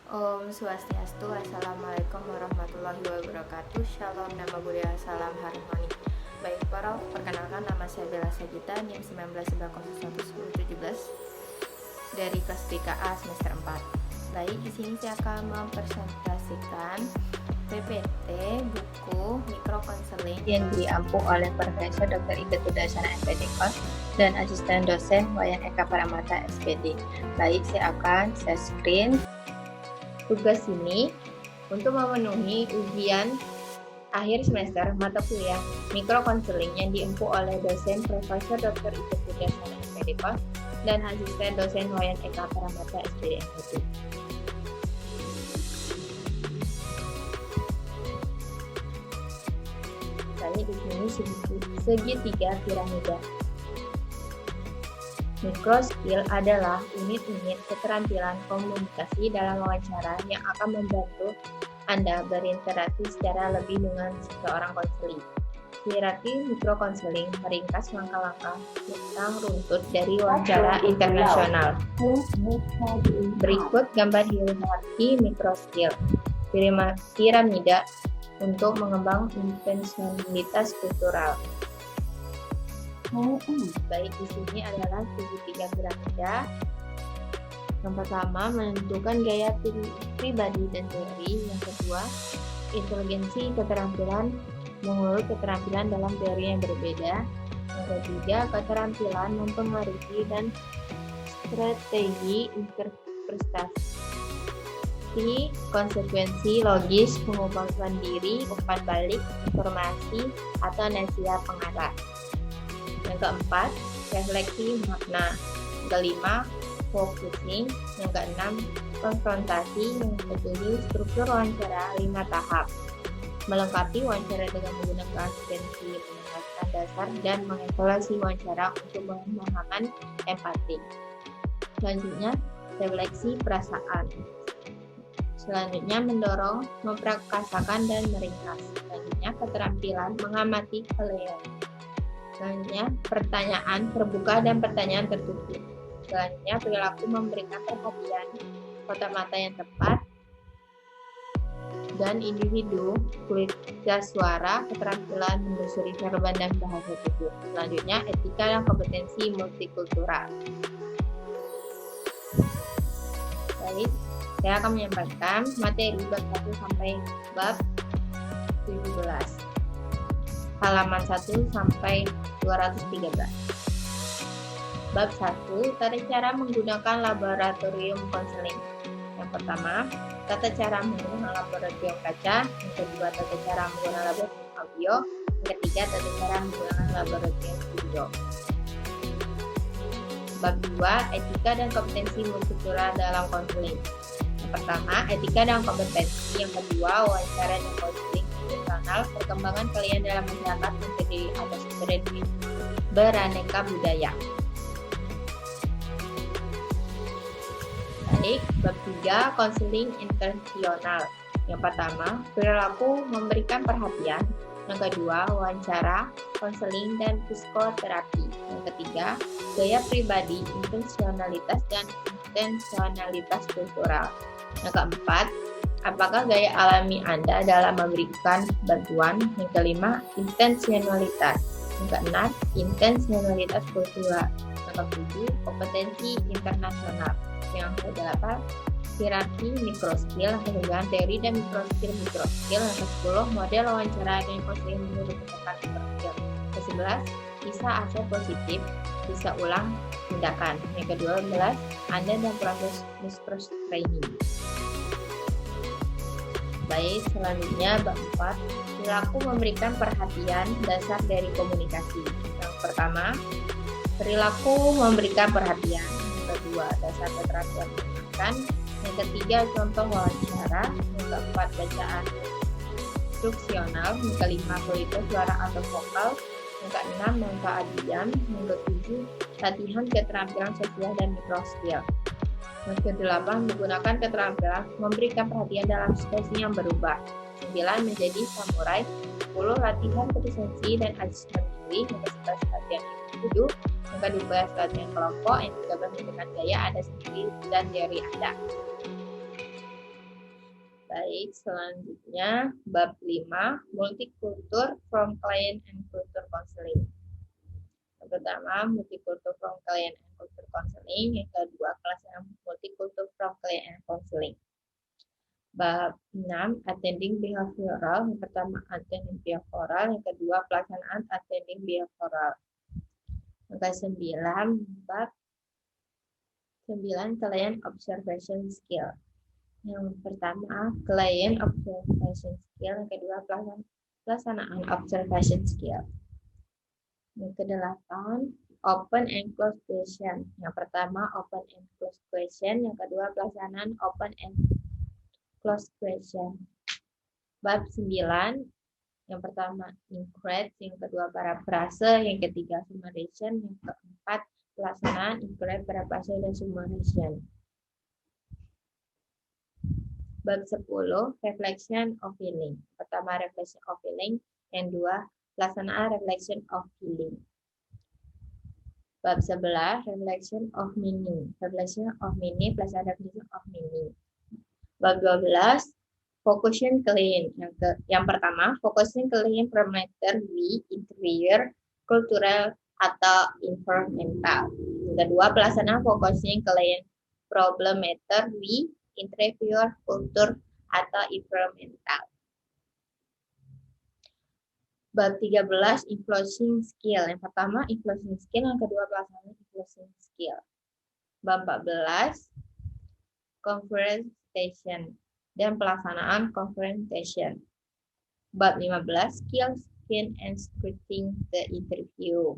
Om Swastiastu, Assalamualaikum warahmatullahi wabarakatuh. Shalom, nama budaya, salam harmoni. Baik, para perkenalkan, nama saya Bella Sagita, NIM 19911017 dari kelas 3A semester 4. Baik, di sini saya akan mempresentasikan PPT buku mikrokonseling yang diampu oleh Profesor Dr. Ida Tudasana SPD Kos dan asisten dosen Wayan Eka Paramata SPD. Baik, saya akan share screen. Tugas ini untuk memenuhi ujian akhir semester mata kuliah mikrokonseling yang diempu oleh dosen Profesor Dr. Ida Tudasana SPD Kos dan asisten dosen Wayan Eka Paramata SPD NPT. Di sini segitiga piramida. Microskill adalah unit-unit keterampilan komunikasi dalam wawancara yang akan membantu Anda berinteraksi secara lebih dengan seseorang konseling. Hierarki mikrokonseling meringkas langkah-langkah yang runtut dari wawancara internasional. Berikut gambar hierarki microskill. Piramida untuk mengembang intensionalitas kultural. Baik, di sini adalah segitiga piramida. Yang pertama, menentukan gaya pribadi dan teori. Yang kedua, inteligensi keterampilan mengulik keterampilan dalam teori yang berbeda. Yang ketiga, keterampilan mempengaruhi dan strategi interpretasi, konsekuensi logis, pengungkapan diri, umpan balik, informasi, atau nasihat pengarah. Yang keempat, refleksi makna. Yang kelima, focusing. Yang keenam, konfrontasi. Yang ketujuh, struktur wawancara 5 tahap. Melengkapi wawancara dengan menggunakan asistensi penjelasan dasar dan mengevaluasi wawancara untuk pemahaman empati. Selanjutnya, refleksi perasaan. Selanjutnya, mendorong, memprakasakan, dan meringkas. Selanjutnya, keterampilan mengamati kalian. Selanjutnya, pertanyaan terbuka dan pertanyaan tertutup. Selanjutnya, perilaku memberikan perhatian, kotak mata yang tepat, dan individu, kualitas suara, keterampilan menelusuri verban dan bahasa tubuh. Selanjutnya, etika dan kompetensi multikultural. Baik, saya akan menyampaikan materi bab 1 sampai bab 17. Halaman 1 sampai 213. Bab 1, tata cara menggunakan laboratorium konseling. Yang pertama, tata cara menggunakan laboratorium kaca. Yang kedua, tata cara menggunakan laboratorium audio. Yang ketiga, tata cara menggunakan laboratorium video. Bab 2, etika dan kompetensi multikultural dalam konseling. Yang pertama, etika dan kompetensi. Yang kedua, wawancara dan konseling internasional, perkembangan kalian dalam masyarakat yang terdiri atas beraneka budaya. Baik, bab 3, konseling intensional. Yang pertama, perilaku memberikan perhatian. Yang kedua, wawancara, konseling, dan psikoterapi. Yang ketiga, gaya pribadi, intensionalitas, dan intensionalitas kultural. Yang keempat, apakah gaya alami Anda dalam memberikan bantuan? Yang kelima, intensionalitas. Yang keenam, intensionalitas kultural. Yang ketujuh, kompetensi internasional. Yang kedelapan, hierarki mikroskill. Yang kesembilan, teori dan mikroskill. Yang ke-10, model wawancara dan konseling menurut pendekatan mikroskill. Ke-11, kisah asal positif, bisa ulang tindakan. Yang ke-12, Anda dan proses mistrust training. Baik, selanjutnya bab 4, perilaku memberikan perhatian, dasar dari komunikasi. Yang pertama, perilaku memberikan perhatian. Yang kedua, dasar keterampilan mendengarkan. Yang ketiga, contoh wawancara. Yang keempat, bacaan instruksional. Yang kelima, kualitas suara atau vokal. Yang keenam, manfaat diam. Yang ketujuh, latihan keterampilan sosial dan mikroskill. Yang kedelapan, menggunakan keterampilan memberikan perhatian dalam situasi yang berubah. 9, menjadi samurai. 10, latihan efisiensi dan adjustment diri. Yang ke-11, latihan individu. Yang ke-12, latihan kelompok. Yang ke-13, menentukan gaya Anda sendiri dan teori Anda. Baik, selanjutnya bab 5, multicultural from client and culture counseling. Yang pertama, multicultural from client and culture counseling. Yang kedua, kelas yang multicultural from client and counseling. Bab 6, attending behavioral. Yang pertama, attending behavioral. Yang kedua, pelaksanaan attending behavioral. Yang ke-9, bab 9, client observation skill. Yang pertama, client observation skill. Yang kedua, pelaksanaan observation skill. Yang ke-8, open and close question. Yang pertama, open and close question. Yang kedua, pelaksanaan open and close question. Bab 9, yang pertama, include. Yang kedua, paraphrase. Yang ketiga, summation. Yang keempat, pelaksanaan include, paraphrase, dan summation. Bab 10, reflection of feeling. Pertama, reflection of feeling. Yang dua, pelaksanaan reflection of feeling. Bab 11, reflection of meaning. Reflection of meaning, pelaksanaan reflection of meaning. Bab 12, focusing clean. Yang pertama, focusing clean parameter we, interior, cultural, atau environmental. Yang kedua, pelaksanaan focusing clean problem matter we, interior, kultur, atau environmental. Bab 13, influencing skill. Yang pertama, influencing skill. Yang kedua, pelaksanaan influencing skill. Bab 14, confrontation dan pelaksanaan confrontation. Bab 15, skill, skin, and scripting the interview.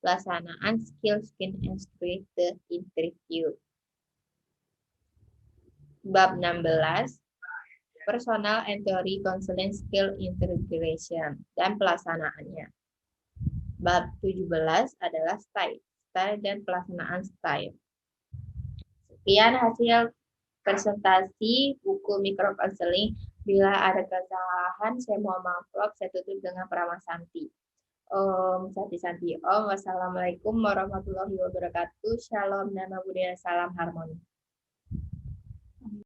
Pelaksanaan skill, skin, and script the interview. Bab 16, personal and theory counseling skill integration dan pelaksanaannya. Bab 17 adalah style dan pelaksanaan style. Sekian hasil presentasi buku mikro counseling. Bila ada kesalahan, saya mohon maaf. Saya tutup dengan Prama Santi. Om Santi Santi Om. Wassalamualaikum warahmatullahi wabarakatuh. Shalom, nama budaya, salam harmoni.